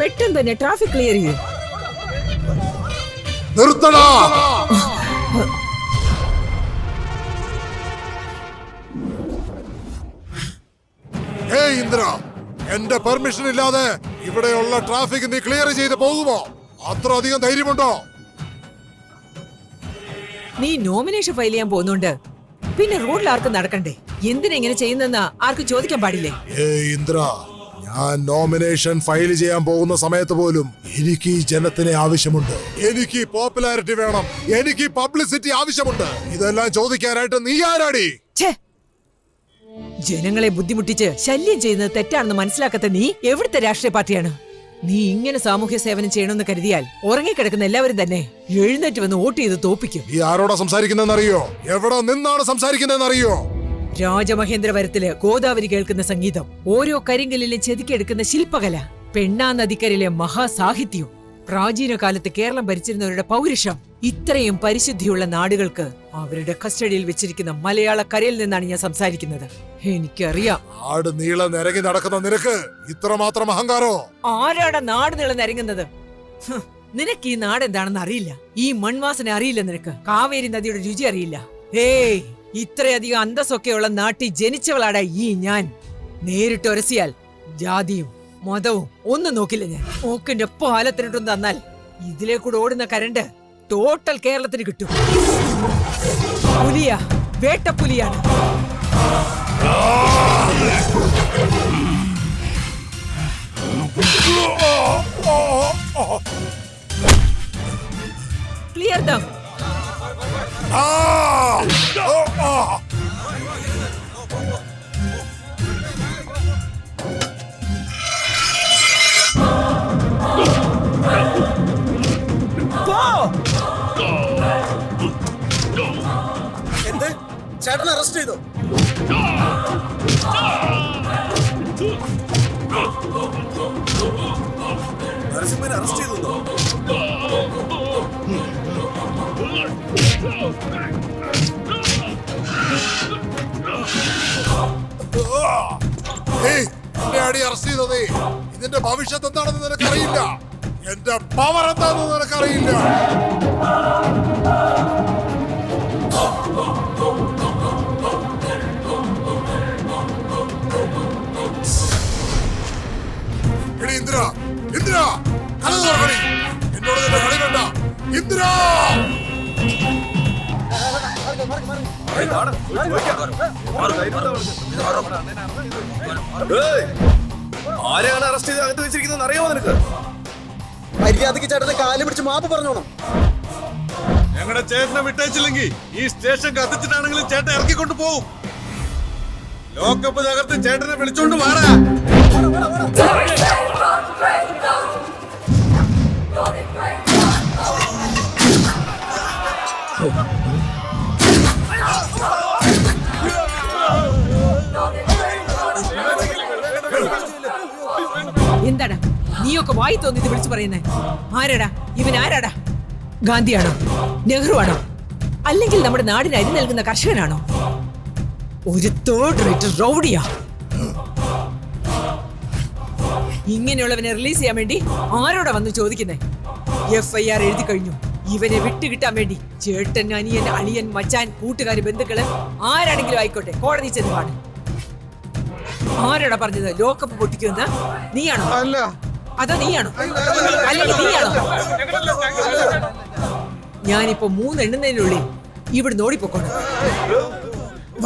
പെട്ടെന്ന് തന്നെ traffic clear ചെയ്യും. നിർത്തടാ. ഹേയ് ഇന്ദ്ര, എന്റെ പെർമിഷൻ ഇല്ലാതെ ഇവിടെയുള്ള ട്രാഫിക് നീ ക്ലിയർ ചെയ്ത് പോകുമോ? അത്ര അധികം ധൈര്യമുണ്ടോ? നീ നോമിനേഷൻ ഫയൽ ചെയ്യാൻ പോകുന്നുണ്ട്, പിന്നെ റോഡിൽ ആർക്കും നടക്കണ്ടേ? എന്തിനാ ഇങ്ങനെ ചെയ്യുന്നെന്ന് ആർക്കും ചോദിക്കാൻ പാടില്ലേ? ഏയ് ഇന്ദ്ര, ഞാൻ നോമിനേഷൻ ഫയൽ ചെയ്യാൻ പോകുന്ന സമയത്ത് പോലും എനിക്ക് ഈ ജനത്തിനെ ആവശ്യമുണ്ട്. എനിക്ക് പോപ്പുലാരിറ്റി വേണം, എനിക്ക് പബ്ലിസിറ്റി ആവശ്യമുണ്ട്. ഇതെല്ലാം ചോദിക്കാനായിട്ട് നീ ആരാടി? ജനങ്ങളെ ബുദ്ധിമുട്ടിച്ച് ശല്യം ചെയ്യുന്നത് തെറ്റാണെന്ന് മനസ്സിലാക്കാത്ത നീ എവിടുത്തെ രാഷ്ട്രീയ പാർട്ടിയാണ്? നീ ഇങ്ങനെ സാമൂഹ്യ സേവനം ചെയ്യണമെന്ന് കരുതിയാൽ ഉറങ്ങിക്കിടക്കുന്ന എല്ലാവരും തന്നെ എഴുന്നേറ്റ് വന്ന് വോട്ട് ചെയ്ത് തോപ്പിക്കും. നീ ആരോടാ സംസാരിക്കുന്നറിയോ? എവിടെ നിന്നാണ് സംസാരിക്കുന്നറിയോ? രാജമഹേന്ദ്രവരത്തില് ഗോദാവരി കേൾക്കുന്ന സംഗീതം, ഓരോ കരിങ്കല്ലിലും ചെതുക്കിയെടുക്കുന്ന ശില്പകല, പെണ്ണാ നദിക്കരയിലെ മഹാസാഹിത്യം, പ്രാചീന കാലത്ത് കേരളം ഭരിച്ചിരുന്നവരുടെ പൗരുഷം, ഇത്രയും പരിശുദ്ധിയുള്ള നാടുകൾക്ക് അവരുടെ കസ്റ്റഡിയിൽ വെച്ചിരിക്കുന്ന മലയാള കരയിൽ നിന്നാണ് ഞാൻ സംസാരിക്കുന്നത്. എനിക്കറിയാം. നാട് നീളെ നിരങ്ങി നടക്കുന്ന നിനക്ക് ഇത്രമാത്രം അഹങ്കാരോ? ആരാടാ നാട് നീളെ നിരങ്ങുന്നത്? നിനക്ക് ഈ നാട് എന്താണെന്ന് അറിയില്ല, ഈ മൺവാസന അറിയില്ല, നിനക്ക് കാവേരി നദിയുടെ രുചി അറിയില്ല. ഏയ്, ഇത്രയധികം അന്തസ്സൊക്കെയുള്ള നാട്ടിൽ ജനിച്ചവളാടാ ഈ ഞാൻ. നേരിട്ട് ഒരസിയാൽ ജാതിയും മതവും ഒന്നും നോക്കില്ല ഞാൻ. ഓക്കിന്റെ പാലത്തിനിട്ടും തന്നാൽ ഇതിലേക്കൂടെ ഓടുന്ന കരണ്ട് ടോട്ടൽ കേരളത്തിന് കിട്ടും. പുലിയാ, വേട്ടപ്പുലിയാണ്. ക്ലിയർ ദം. എന്ത്? ചേട്ടനെ അറസ്റ്റ് ചെയ്തോ? നരസിംഹനെ അറസ്റ്റ് ചെയ്തോ? ഇതിന്റെ ഭവിഷ്യത്ത് എന്താണെന്ന് നിനക്കറിയില്ല. എന്റെ പവർ എന്താണെന്ന് നിനക്കറിയില്ല. ഇന്ദ്ര, ഇന്ദ്ര, എന്നോട് നിന്റെ കളി വേണ്ട. ഇന്ദ്ര, ആരെയാണ് അറസ്റ്റ് ചെയ്ത് അകത്ത് വെച്ചിരിക്കുന്നത് അറിയാമോ നിനക്ക്? മര്യാദക്ക് ചേട്ടന്റെ കാല് പിടിച്ച് മാപ്പ് പറഞ്ഞോണം. ഞങ്ങളുടെ ചേട്ടനെ വിട്ടയച്ചില്ലെങ്കിൽ ഈ സ്റ്റേഷൻ കത്തിച്ചിട്ടാണെങ്കിലും ചേട്ടൻ ഇറക്കിക്കൊണ്ട് പോകും. ലോക്കപ്പ് തകർത്ത് ചേട്ടനെ വിളിച്ചോണ്ട് വാടാ. എന്താടാ നീയൊക്കെ വായി തോന്നിയത് വിളിച്ചു പറയുന്നേ? ആരാടാ ഇവൻ? ആരാടാ? ഗാന്ധിയാണോ? നെഹ്റു ആണോ? അല്ലെങ്കിൽ നമ്മുടെ നാടിന് അരി നൽകുന്ന കർഷകനാണോ? ഒരു തേർഡ് റേറ്റ് റൗഡിയാ. ഇങ്ങനെയുള്ളവനെ റിലീസ് ചെയ്യാൻ വേണ്ടി ആരോടാ വന്ന് ചോദിക്കുന്നേ? FIR എഴുതി കഴിഞ്ഞു. ഇവനെ വിട്ടുകിട്ടാൻ വേണ്ടി ചേട്ടൻ, അനിയൻ, അളിയൻ, മച്ചാൻ, കൂട്ടുകാര്, ബന്ധുക്കള് ആരാണെങ്കിലും ആയിക്കോട്ടെ കോടതി ചെന്ന് കാണും. ആരാടാ പറഞ്ഞത് ലോക്കപ്പ് പൊട്ടിക്കുമെന്ന്? നീയാണോ? അല്ല. അതോ നീയാണോ? അല്ലെങ്കിൽ നീയാണോ? ഞാനിപ്പോ 3 എണ്ണുന്നതിനുള്ളിൽ ഇവിടെ ഓടിപ്പോക്കണം.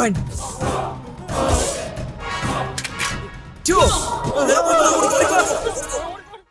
1 2